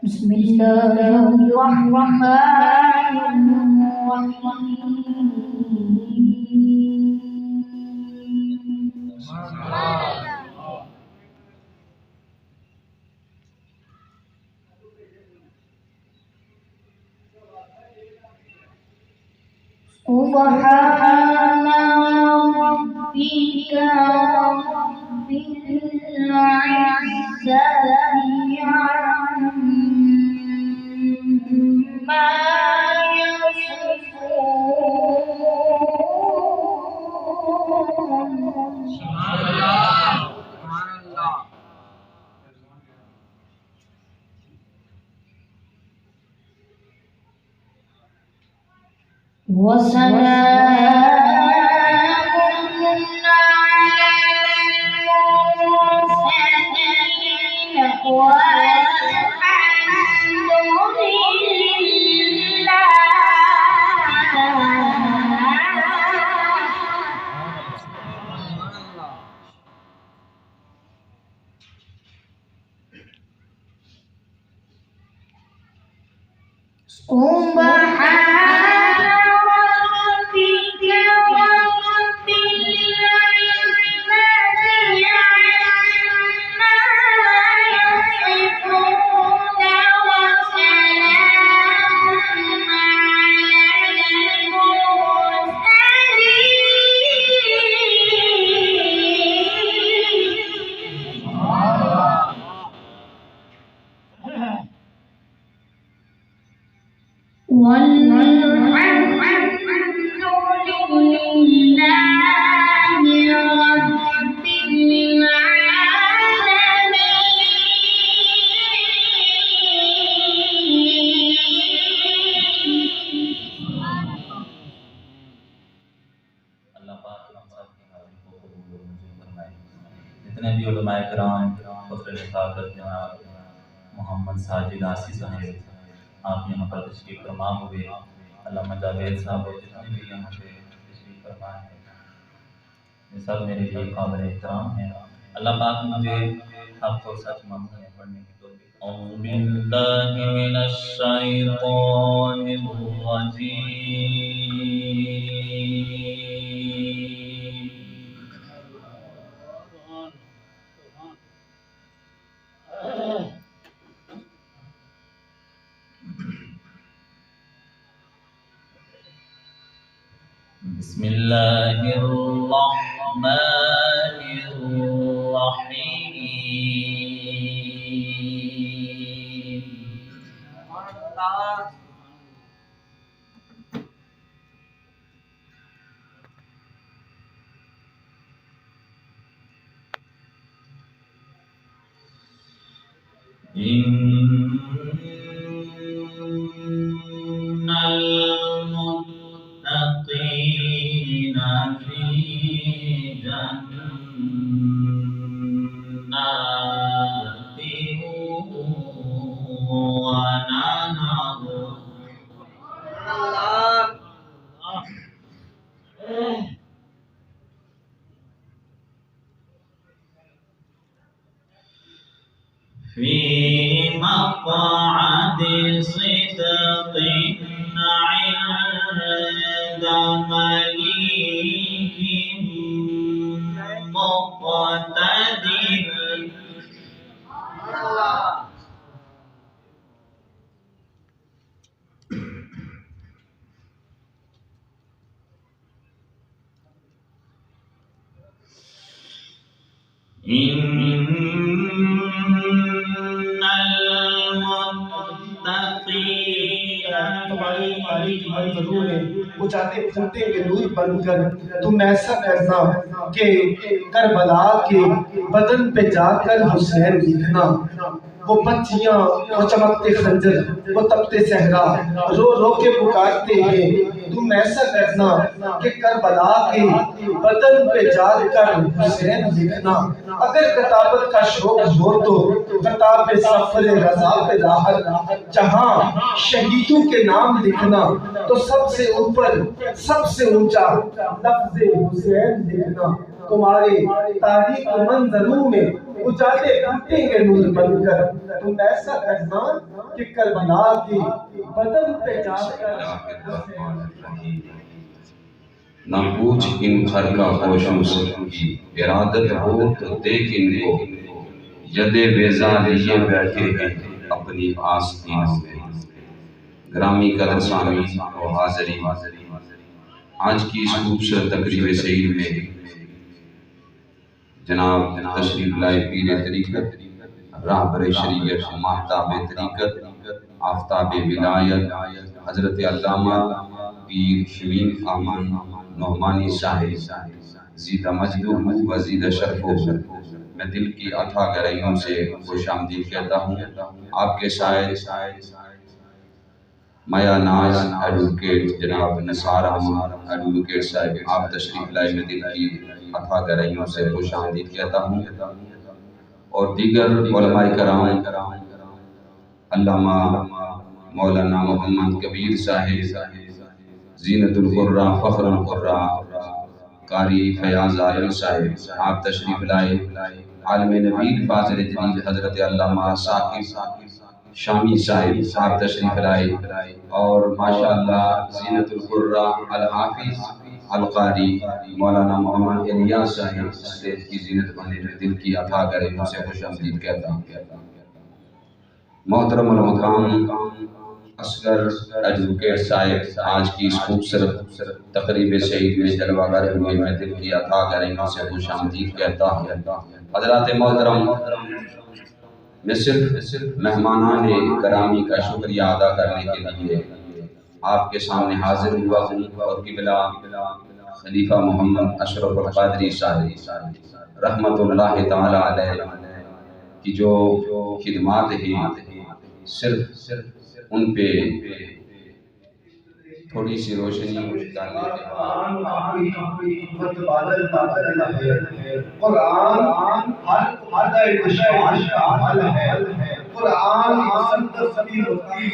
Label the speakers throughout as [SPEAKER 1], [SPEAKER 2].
[SPEAKER 1] بسم الله الرحمن سبحان ربك رب العزة عما يصفون وسلام على المرسلين والحمد لله سبحان ربك رب العزة
[SPEAKER 2] جتنے بھی علماء کرام، فخر طاقت جناب محمد ساجد آسی صاحب، آپ یہاں پر تشریف فرما ہوئے، علامہ جاوید صاحب اور جتنے بھی یہاں پہ تشریف فرما ہے، یہ سب میرے لیے قابل احترام ہیں۔ اللہ پاک مجھے حق اور سچ ماننے پڑھنے کی توفیق۔ اعوذ باللہ من الشیطان الرجیم۔ بسم اللہ الرحمن الرحیم۔ ان المتقین فی جنات ونہر۔ فی مقعد صدق عند ملیک مقتدر۔ ان
[SPEAKER 3] تمہاری ضرور ہے وہ چاہتے پھوٹے کے نور بن کر تم ایسا کرنا کہ کربلا کے بدن پہ جا کر حسین لکھنا، وہ بچیاں، وہ چمکتے خنجر، وہ تپتے صحرا رو رو کے پکارتے ہیں، تم ایسا کرنا کہ کربلا کے بدن پہ جا کر حسین لکھنا۔ اگر کتابت کا شوق ہو تو کتاب سفر رضا پہ راحت، جہاں شہیدوں کے نام لکھنا تو سب سے اوپر سب سے اونچا لفظ حسین لکھنا۔ تمہارے تاریخ منظروں میں اجالے پھوٹیں گے نور بن کر، تم ایسا کرنا کہ کربلا کے بدن پہ جا کر۔
[SPEAKER 4] نہ پوچھ ان خر کا خوشوں سے ارادت ہو تو دیکھ ان کو، یدے بیضا لیے بیٹھے ہیں اپنی آستینوں میں۔ گرامی قدر سامعین و حاضرین، آج کی اس خوبصورت تقریب سعید میں جناب تشریف لائے پیر طریقت، راہبر شریعت، ماہتاب طریقت، آفتاب ولایت، حضرت علامہ پیر شمیم احمد نعمانی صاحب، زیدہ مجدو و زیدہ شرفو، میں دل کی اتھا گہرائیوں سے خوش آمدید کہتا ہوں۔ آپ کے شاعر مایا ناز ایڈوکیٹ جناب نثار احمد ایڈوکیٹ صاحب، آپ تشریف لائے، میں دل کی اتھا گہرائیوں سے خوش آمدید کہتا ہوں۔ اور دیگر علماء کرام، علامہ مولانا محمد کبیر صاحب، زینت القرہ، فخر القرہ، قاری فیاض عالم صاحب، آپ تشریف لائے۔ عالم نبیل فاضل جلیل حضرت علامہ ثاقب شامی صاحب، آپ تشریف لائے۔ اور ماشاءاللہ زینت القرہ الحافظ القاری مولانا محمد الیاس صاحب اسٹیج کی زینت بنے، میں دل کی اتھا گہرائیوں سے خوش آمدید کہتا ہوں۔ محترم المقام اصغر ایڈوکیٹ صاحب، آج کی اس خوبصورت تقریب سعید میں جلوہ گر ہوئے، میں دل کی اتھا گہرائیوں سے خوش آمدید کہتا ہوں۔ حضرات محترم، میں صرف مہمانان گرامی کا شکریہ ادا کرنے کے لیے آپ کے سامنے حاضر ہوا ہوں، اور قبلہ خلیفہ محمد اشرف القادری صاحب رحمت اللہ تعالی علیہ کی جو خدمات ہیں، صرف ان پہ تھوڑی سی روشنی ڈال دیتے ہیں۔
[SPEAKER 3] قرآن حد ارتشاد کا حل ہے، قرآن مصدق سبھی ہوتی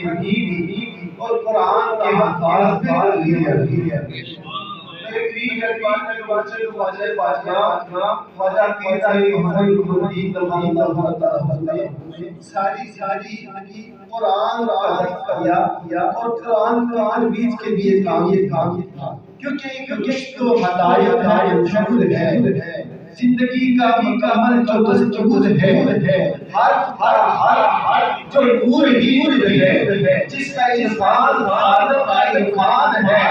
[SPEAKER 3] وحید اور قرآن کے حفاظ میں قرآن بیچ کے لیے کام تھا، کیونکہ ایک رشت و ہدایت ہے، زندگی کا مکمل جو دستور ہے، ہر جو نور ہی ہے، جس کا انسان خالق کا عرفان ہے،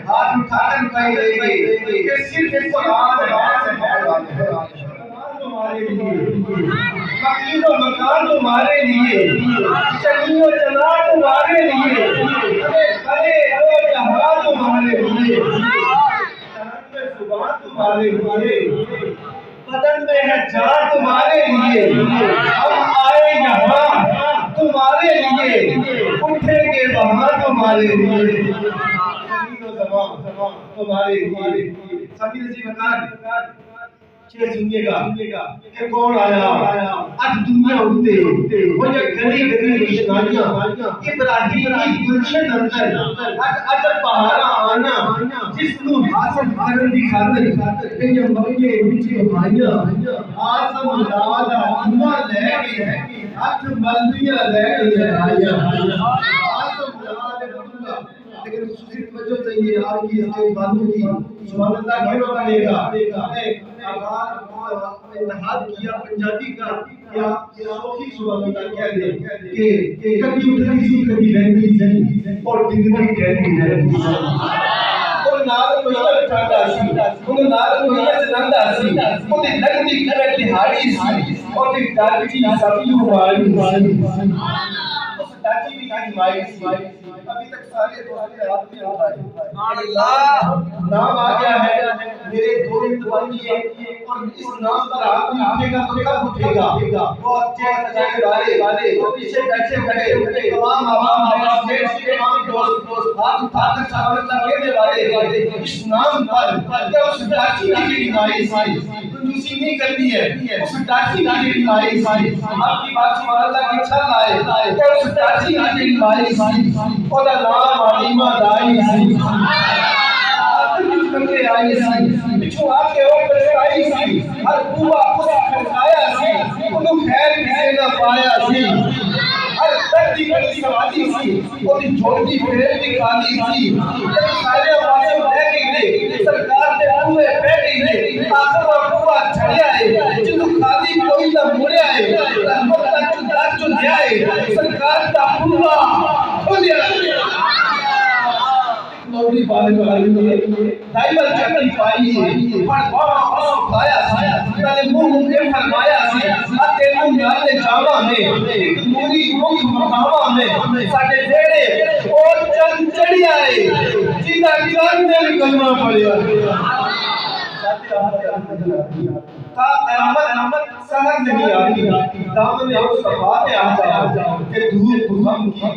[SPEAKER 3] ہاتھ اٹھا کر کہے گے کہ صرف قرآن ہے تمہارے لیے، مکین و مکان تمہارے لیے، چنی و چنا تمہارے لیے، بڑے دو جہاں تمہارے لیے، زبان تمہارے لیے، بدن میں ہے جان تمہارے لیے، ہم آئے یہاں تمہارے لیے، اٹھیں گے وہاں تمہارے لیے، زمین و زمان تمہارے لیے۔ سبھی نصیب خان چیز سنیے گا کہ کون آیا آج دنیا اٹھتے وہ یہ گلی گلی روشنائیاں ابراہیم کی گلشن اندر آج عجب بہارا آنا جس کو حاصل کرن دی خاطر کہ یہ مکے بچے بھائیاں آسم لادا ایمان لے گئے ہاتھ ملدیاں لے گئے آئیاں آسم لادا لیکن خصوصی توجہ چاہیے آپ کی اس کے باتوں کی سبحان اللہ کیوں کرے گا آغاز انتہاد کیا پنجابی کا کیا سوکھی سبحان اللہ کہہ دے کہ کبھی اٹھتی سی کبھی بہتی سی اور ڈگری کہتی رہتی سی اور نال کوئی چاہتا سی انہوں نال کوئی چلندا سی انہیں لگتی کرے دہاڑی سی اور پھر ڈاکٹی سبھی ہوئی اس ڈاکٹی بھی نہیں مائی سی ابھی تک سارے دوسرے ہاتھ میں اٹھائے اللہ نام آ گیا ہے میرے دو دعائیں اور اس نام پر آدمی اٹھے گا تو کب اٹھے گا وہ اچھے اچھے والے وہ پیچھے بیٹھے کھڑے تمام عوام میرے تمام دوست ہاتھ اٹھا کر سبحان اللہ کہنے والے اس نام پر کہ اس ڈاچی کی بیماری سی کنجوسی نہیں کرنی ہے اس ڈاچی کی بیماری سی آپ کی بات سبحان اللہ کی چھل آئے کہ اس ڈاچی کی بیماری سی اور نام علیمہ دائی سی کرتے آئی سی بچھو آپ کے اوپر آئی سی ہر بوبا اس کھڑکایا سی انہوں خیر کسے نہ پایا سی ہر دردی کڑی سوادی سی اور جھوٹی پھیر بھی کھالی سی جب سارے آوازیں رہ گئی لے سرکار نے پوئے بیٹھی لے آخر اور بوبا چھڑے آئے جنہوں خالی کوئی نہ مڑے آئے رحمت کا چودار جو دے آئے سرکار تا بوبا کھولے آئے نوری بارے بارے دائیوال چکل پائی ہے پر بارا کھایا سی تالے منہ کے فرمایا سی آتے نالے جاما میں ایک نوری مکھ مقامہ میں ساڑھے دیڑے اور چند چڑی آئے جیدہ جان میں کلمہ پڑے تا قیامت سہر نہیں آتی دامن اس صفحہ میں آ جائے کہ دھوپ غم کی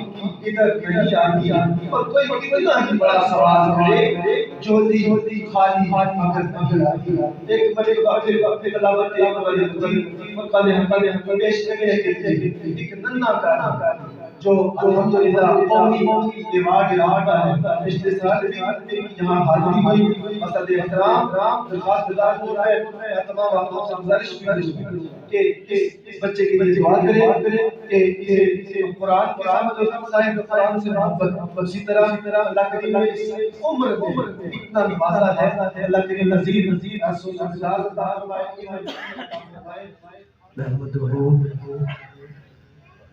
[SPEAKER 3] ادھر نہیں آتی اور کوئی کتنا ہی بڑا سوال کرے جلدی خالی اگر نہیں آتی ایک بڑے وقت تلاوت مقالے پیش کرنے کے ایک ننھا کا جو الحمدللہ قومی ایوارڈ لاتا ہے پچھلے سال بھی یہاں حاضری ہوئی مسجد احترام درخواست گزار ہو رہا ہے تمام آپ سے گزارش بھی کہ اس بچے کے لیے دعا کریں کہ قرآن صاحب قرآن سے محبت اسی طرح اللہ کریم نے اس عمر میں اتنا نوازا ہے اللہ کریم مزید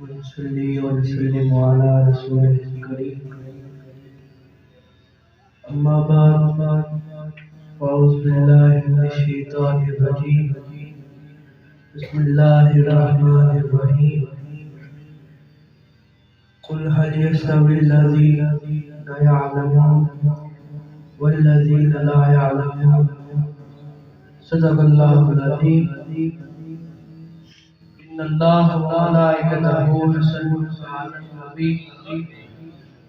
[SPEAKER 5] ونصلي ونسلم على رسوله الكريم أما بعد فأعوذ بالله من الشيطان الرجيم بسم الله الرحمن الرحيم قل هل يستوي الذين يعلمون والذين لا يعلمون صدق الله العظيم إن الله وملائكته يصلون على النبي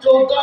[SPEAKER 5] 14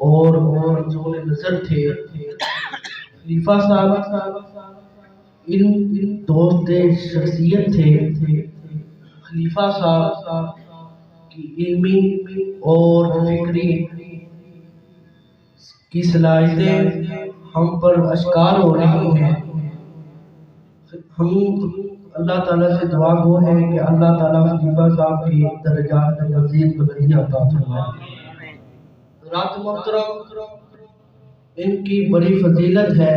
[SPEAKER 5] اور منظور نظر تھے خلیفہ صاحب ان دوست شخصیت تھے خلیفہ صاحب کی علمی اور فکری کی صلاحیتیں ہم پر اشکار ہو رہی ہیں. ہم اللہ تعالیٰ سے دعا گو ہیں کہ اللہ تعالیٰ خلیفہ صاحب کی درجات میں مزید بلندی عطا فرمائے. رات محترم ان کی بڑی فضیلت ہے.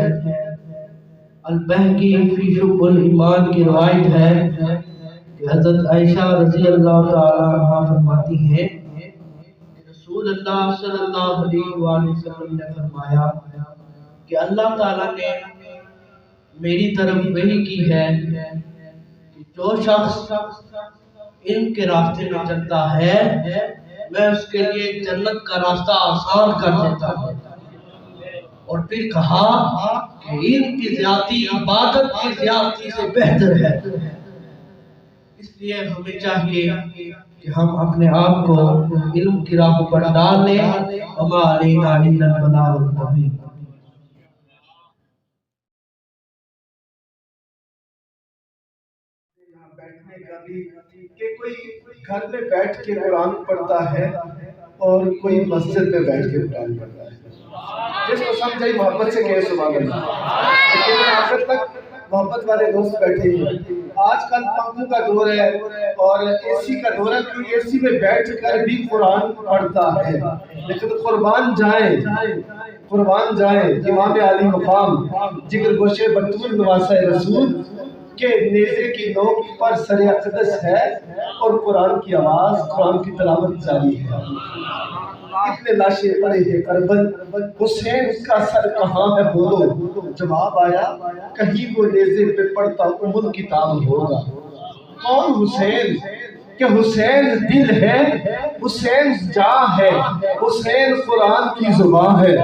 [SPEAKER 5] البہقی فی شعب الایمان کی روایت ہے کہ حضرت عائشہ رضی اللہ تعالیٰ عنہا فرماتی ہیں کہ رسول اللہ صلی اللہ علیہ وآلہ وسلم نے فرمایا کہ اللہ تعالیٰ نے میری طرف وحی کی ہے کہ جو شخص ان کے راستے میں چلتا ہے میں اس کے لیے جنت کا راستہ آسان کر دیتا ہوں. اور پھر کہا کہ ان کی زیادتی عبادت کی زیادتی سے بہتر ہے. اس لیے ہمیں چاہیے کہ ہم اپنے آپ کو علم کی راہ پر ڈال لیں. وما علینا الا البلاغ المبین.
[SPEAKER 3] بیٹھنے کا بھی کہ کوئی گھر میں بیٹھ کے قرآن پڑھتا ہے اور کوئی مسجد میں بیٹھ کے قرآن پڑھتا ہے. جس کو سمجھائی محبت سے کہے سبحان اللہ. لیکن آخر تک محبت والے دوست بیٹھے ہیں. آج کل پنکھوں کا دور ہے اور اے سی کا دور ہے. کوئی اے سی میں بیٹھ کر بھی قرآن پڑھتا ہے. لیکن قربان جائیں امام علی مقام جگر گوشے بطول نواسہ رسول کہ نیزے کی نوک پر سر اقدس ہے اور قرآن کی آواز قرآن کی تلاوت جاری ہے. کتنے لاشیں پڑے ہیں کربل. حسین کا سر کہاں ہے بولو. جواب آیا کہیں وہ نیزے پہ پڑھتا ام الکتاب ہوگا. کون حسین؟ کہ حسین دل ہے، حسین جاں ہے، حسین قرآن کی زبان ہے،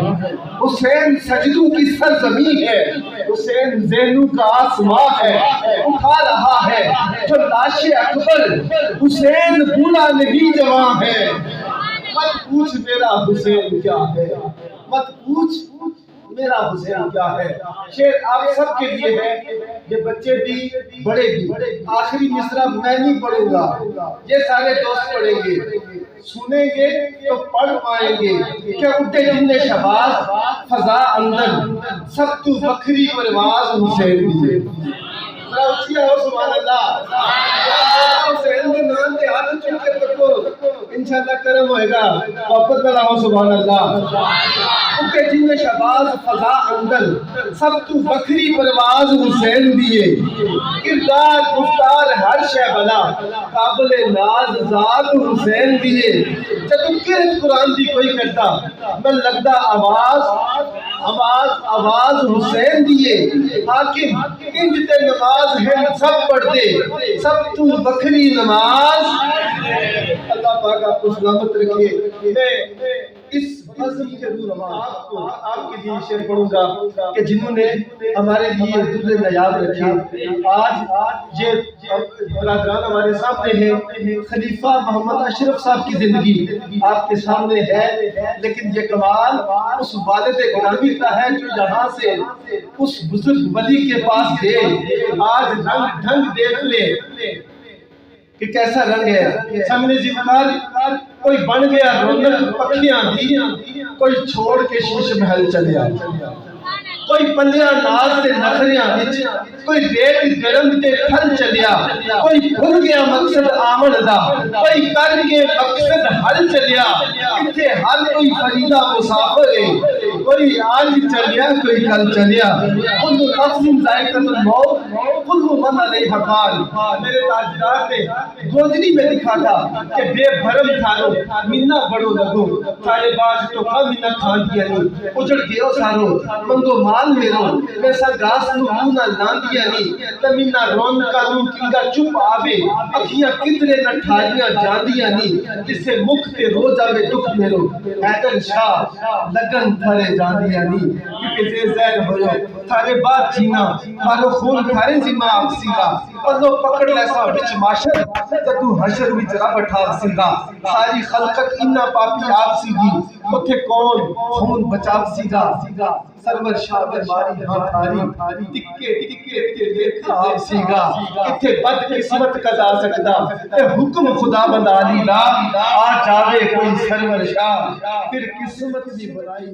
[SPEAKER 3] حسین سجدوں کی سرزمین ہے، حسین ذہنوں کا آسمان ہے. اٹھا رہا ہے جو لاش اکبر. حسین بوڑھا نہیں جوان ہے. مت پوچھ میرا حسین کیا ہے، مت پوچھ میرا حسین کیا ہے. شعر آپ سب کے لیے ہے. یہ بچے بھی بڑے بھی. آخری مصرع میں نہیں پڑھوں گا، یہ سارے دوست پڑھیں گے. سنیں گے تو پڑھ پائیں گے. کیا اٹھے جن شباز فضا اندر سب تو بکری پرواز حسین دیے. اچھیا ہو سبحان اللہ. حسین کے نام کے ہاتھ چل کے تکو انشاءاللہ کرم ہوئے گا. واپس بلا ہو سبحان اللہ. اٹھے جن شباز فضا اندر سب تو بکری پرواز حسین دیے. کردار گفتار ہر شے بلا قابل ناز ذات حسین دیے. جب کرت قرآن دی کوئی کرتا میں لگتا آواز حسین دیے. حاکم انج تے نماز ہے سب پڑھتے سب تو بکری نماز. اللہ پاک آپ کو سلامت رکھے. میں اس عظم کے روح آپ کے لیے شعر پڑھوں گا کہ جنہوں نے ہمارے لیے دل نایاب رکھے. آج یہ برادران ہمارے سامنے ہیں. خلیفہ محمد اشرف صاحب کی زندگی آپ کے سامنے ہے. لیکن یہ کمال اس والد گرامی کا ہے جو یہاں سے اس بزرگ ولی کے پاس گئے. آج رنگ ڈھنگ دیکھ لے کہ کیسا رنگ ہے. سامنے ذکر کوئی بن گیا رونق پکھیاں دی، کوئی چھوڑ کے شیش محل چلیا. کوئی پلیاں ناز تے نخریاں وچ، کوئی ریت گرم تے پھل چلیا. کوئی بھول گیا مقصد آمن دا، کوئی کر کے مقصد حل چلیا. اتھے ہر کوئی فریدہ مسافر ہے، کوئی آج چلیا کوئی کل چلیا. کل نفس ذائقۃ الموت کل من علیہا فان. میرے تاجدار نے گودنی میں لکھا تھا کہ بے بھرم تھارو منا بڑو لگو. سارے باز تو کم نہ کھان دیا نہیں. اجڑ گئے سارو منگو مال میرو. میں سر گاس نو نہ لاندیا نہیں. تمینا رون کا رو کنگا چپ آوے. اکھیاں کترے نہ ٹھاڑیاں جاندیا نہیں. جس سے مکھ تے رو جاوے دکھ میرو. حیدر شاہ لگن تھارے جاندیا نہیں. کیونکہ زیر زیر ہوئے تھارے بات جینا مارو خون تھارے ذمہ آپ سیگا. پلو پکڑ لیسا بچ معاشر جدو حشر وچ رب ٹھار سیگا. ساری خلقت انہا پاپی آپ سیگی. اتھے کون خون بچا سیگا سرور شاہ بیماری ہاں تھاری ٹکے ٹکے تے دیکھا آپ سیگا اتھے بد قسمت قضا سکدا اے حکم خدا بندالی لا آ جاوے کوئی سرور شاہ پھر قسمت بھی بنائی